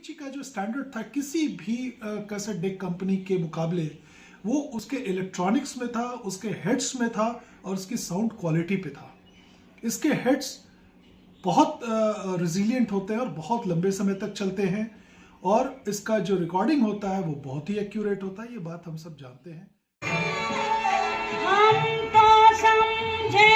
नाकामिची का जो स्टैंडर्ड था किसी भी कैसेट डेक कंपनी के मुकाबले, वो उसके इलेक्ट्रॉनिक्स में था, उसके हेड्स में था और उसकी साउंड क्वालिटी पे था। इसके हेड्स बहुत रिजिलियंट होते हैं और बहुत लंबे समय तक चलते हैं, और इसका जो रिकॉर्डिंग होता है वो बहुत ही एक्यूरेट होता है। ये बात हम सब जानते हैं। हम तो समझे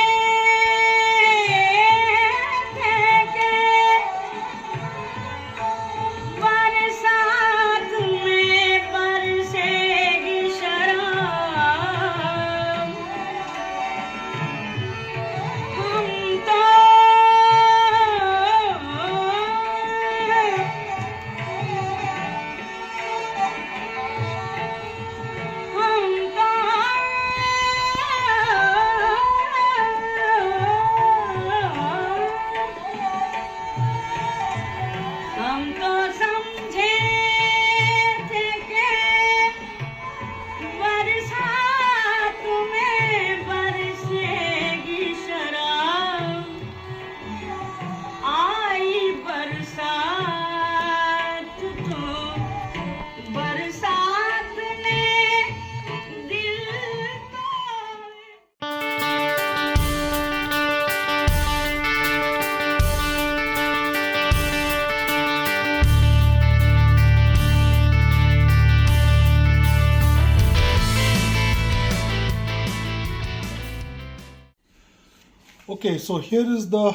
Okay, so here is the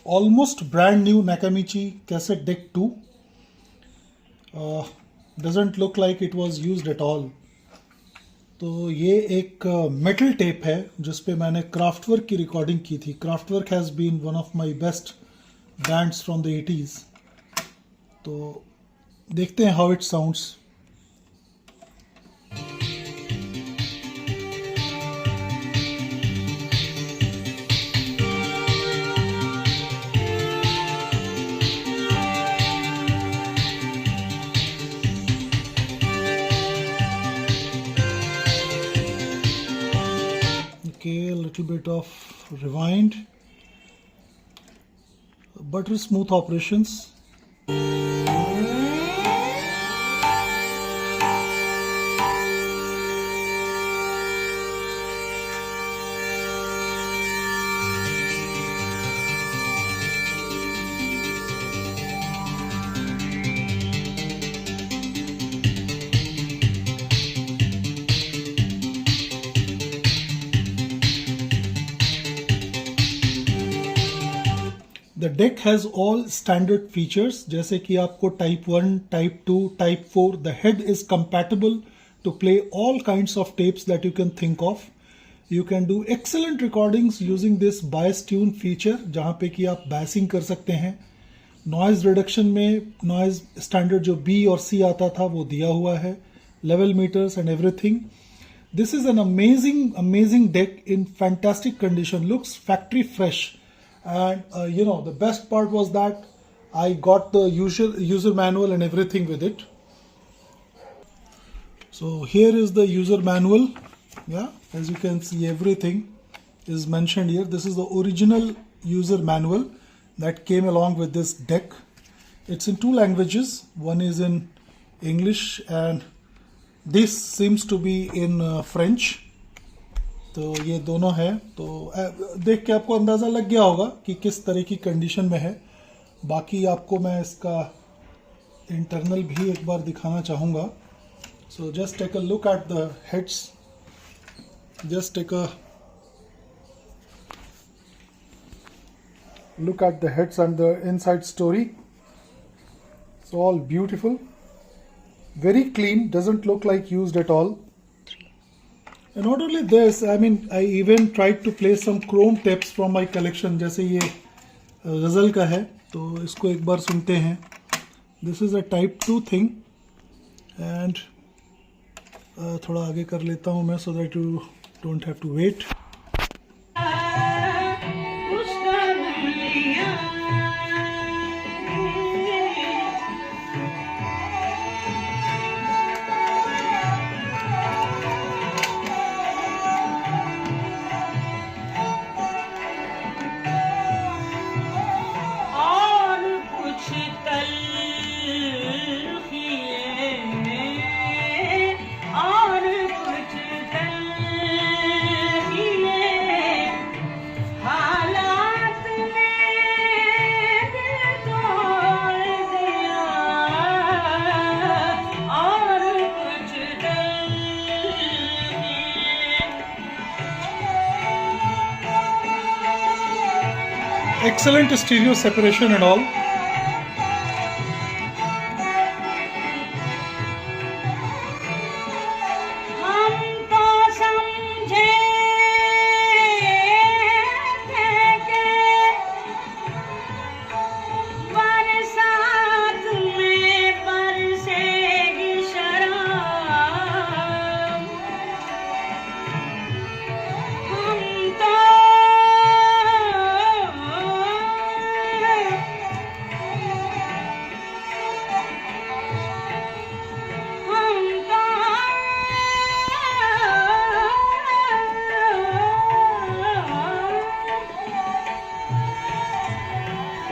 almost brand new Nakamichi cassette deck 2. Doesn't look like it was used at all. तो ये एक मेटल टेप है जिस पे मैंने क्राफ्टवर्क की रिकॉर्डिंग की थी। Kraftwerk has been one of my best bands from the 80s। तो देखते हैं how it sounds. Okay, a little bit of rewind, butter smooth operations. The deck has all standard features जैसे कि आपको type 1, type 2, type 4. The head is compatible to play all kinds of tapes that you can think of. You can do excellent recordings using this bias tune feature जहाँ पे कि आप bassing कर सकते हैं। Noise reduction में noise standard जो B और C आता था वो दिया हुआ है, level meters and everything. This is an amazing deck in fantastic condition, looks factory fresh. And the best part was that I got the user manual and everything with it. So here is the user manual. Yeah, as you can see, everything is mentioned here. This is the original user manual that came along with this deck. It's in 2 languages. One is in English and this seems to be in French. तो ये दोनों है, तो देख के आपको अंदाज़ा लग गया होगा कि किस तरह की कंडीशन में है। बाकी आपको मैं इसका इंटरनल भी एक बार दिखाना चाहूँगा। So just take a look at the heads, just take a look at the heads and the inside story. So all beautiful, very clean, doesn't look like used at all. And not only this, I mean, I even tried to play some chrome tapes from my collection. जैसे ये गज़ल का है, तो इसको एक बार सुनते हैं. This is a type 2 thing, and थोड़ा आगे कर लेता हूँ मैं so that you don't have to wait. excellent stereo separation and all. हम तो समझे थे कि बरसात में बरसेगी शराब। हम तो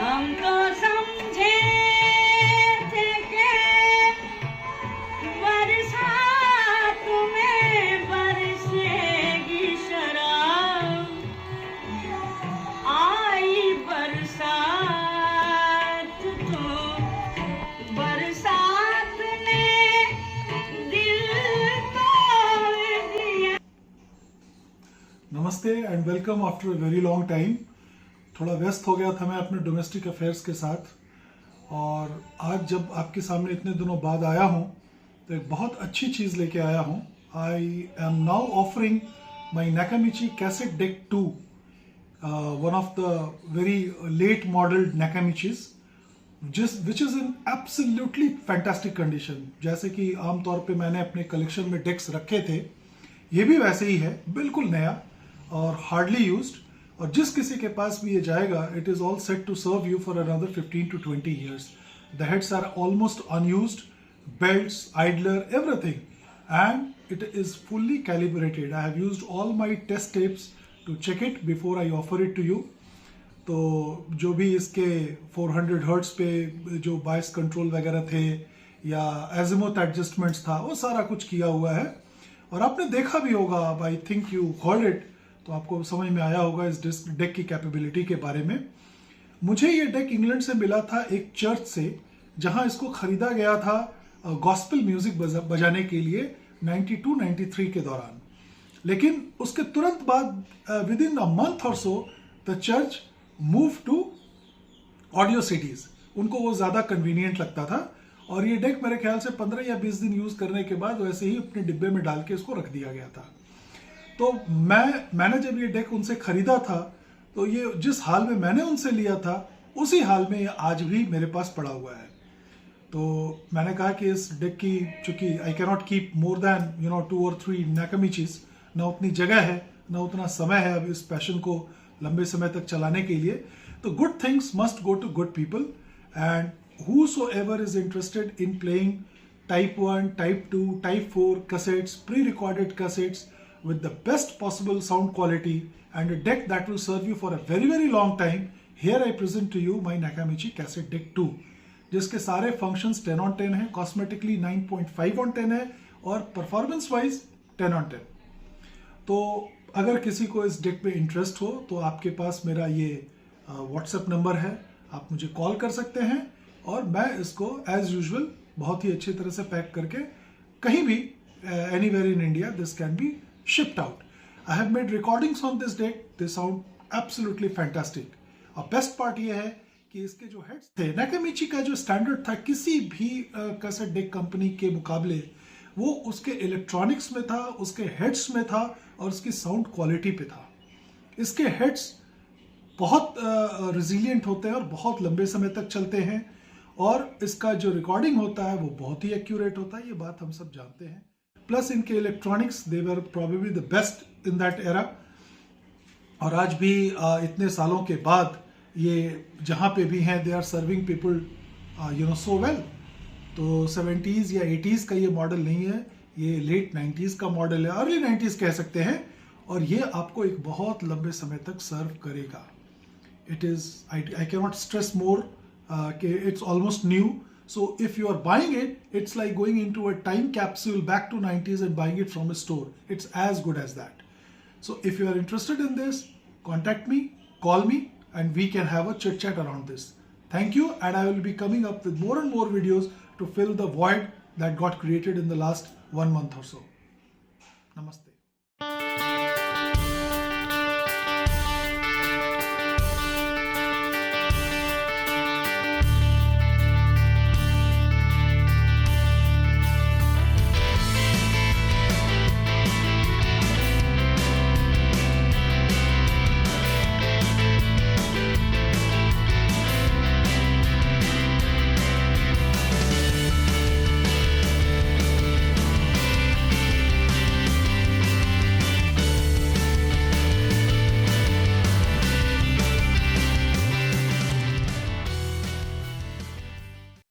हम तो समझे थे कि बरसात में बरसेगी शराब। आई बरसात तो बरसात ने दिल तोड़ दिया। नमस्ते and welcome after a very long time. थोड़ा व्यस्त हो गया था मैं अपने डोमेस्टिक अफेयर्स के साथ, और आज जब आपके सामने इतने दिनों बाद आया हूँ तो एक बहुत अच्छी चीज़ लेके आया हूँ। I am now offering my Nakamichi cassette deck 2, one of the very late modelled Nakamichis, which is in absolutely fantastic condition. जैसे कि आमतौर पे मैंने अपने कलेक्शन में डेक्स रखे थे, ये भी वैसे ही है, बिल्कुल नया और हार्डली यूज्ड। और जिस किसी के पास भी ये जाएगा, it is all set to serve you for another 15 to 20 years. The heads are almost unused, belts, idler, everything, and it is fully calibrated. I have used all my test tapes to check it before I offer it to you. तो जो भी इसके 400 hertz पे जो बायस control वगैरह थे या azimuth adjustments था, वो सारा कुछ किया हुआ है। और आपने देखा भी होगा, I think you heard it, तो आपको समझ में आया होगा इस डेक की कैपेबिलिटी के बारे में। मुझे ये डेक इंग्लैंड से मिला था एक चर्च से, जहां इसको खरीदा गया था गॉस्पेल म्यूजिक बजाने के लिए 92-93 के दौरान। लेकिन उसके तुरंत बाद विद इन अ मंथ और so the church move to audio CDs. उनको वो ज़्यादा कन्वीनियंट लगता था, और ये डेक मेरे ख्याल से 15 या 20 दिन यूज़ करने के बाद वैसे ही अपने डिब्बे में डाल के इसको रख दिया गया था। तो मैंने जब ये डेक उनसे खरीदा था, तो ये जिस हाल में मैंने उनसे लिया था, उसी हाल में ये आज भी मेरे पास पड़ा हुआ है। तो मैंने कहा कि इस डेक की, चूंकि आई can not keep more than 2 or 3 नाकामिचीज, ना उतनी जगह है ना उतना समय है अब इस पैशन को लंबे समय तक चलाने के लिए। तो good things must go to good people, and whosoever is interested in playing type 1, type 2, type 4 cassettes, pre-recorded cassettes with the best possible sound quality and a deck that will serve you for a very very long time, here I present to you my Nakamichi cassette deck 2, जिसके सारे functions 10 on 10 है, cosmetically 9.5 on 10 है, और performance wise 10 on 10। तो अगर किसी को इस डेक में इंटरेस्ट हो तो आपके पास मेरा ये व्हाट्सएप नंबर है, आप मुझे कॉल कर सकते हैं, और मैं इसको एज यूजुअल बहुत ही अच्छी तरह से पैक करके कहीं भी anywhere in India this can be shipped out. I have made recordings on this deck. They sound absolutely fantastic. और बेस्ट पार्ट ये है कि इसके जो हेड्स थे, नाकामिची का जो स्टैंडर्ड था किसी भी कैसेट डेक कंपनी के मुकाबले, वो उसके इलेक्ट्रॉनिक्स में था, उसके हेड्स में था, और उसकी साउंड क्वालिटी पे था। इसके हेड्स बहुत रिजिलियंट होते हैं और बहुत लंबे समय तक चलते हैं, और इसका जो रिकॉर्डिंग होता है वो बहुत ही एक्यूरेट होता है, ये बात हम सब जानते हैं। प्लस इनके electronics, they were probably the best in that era. और आज भी इतने सालों के बाद ये जहाँ पे भी हैं, they are serving people so well. तो 70s या 80s का ये मॉडल नहीं है, ये लेट 90s का मॉडल है, अर्ली 90s कह सकते हैं, और ये आपको एक बहुत लंबे समय तक सर्व करेगा। It is, I can not stress more कि it's almost new. So if you are buying it, it's like going into a time capsule back to 90s and buying it from a store. It's as good as that. So if you are interested in this, contact me, call me, and we can have a chit chat around this. Thank you, and I will be coming up with more and more videos to fill the void that got created in the last 1 month or so. Namaste.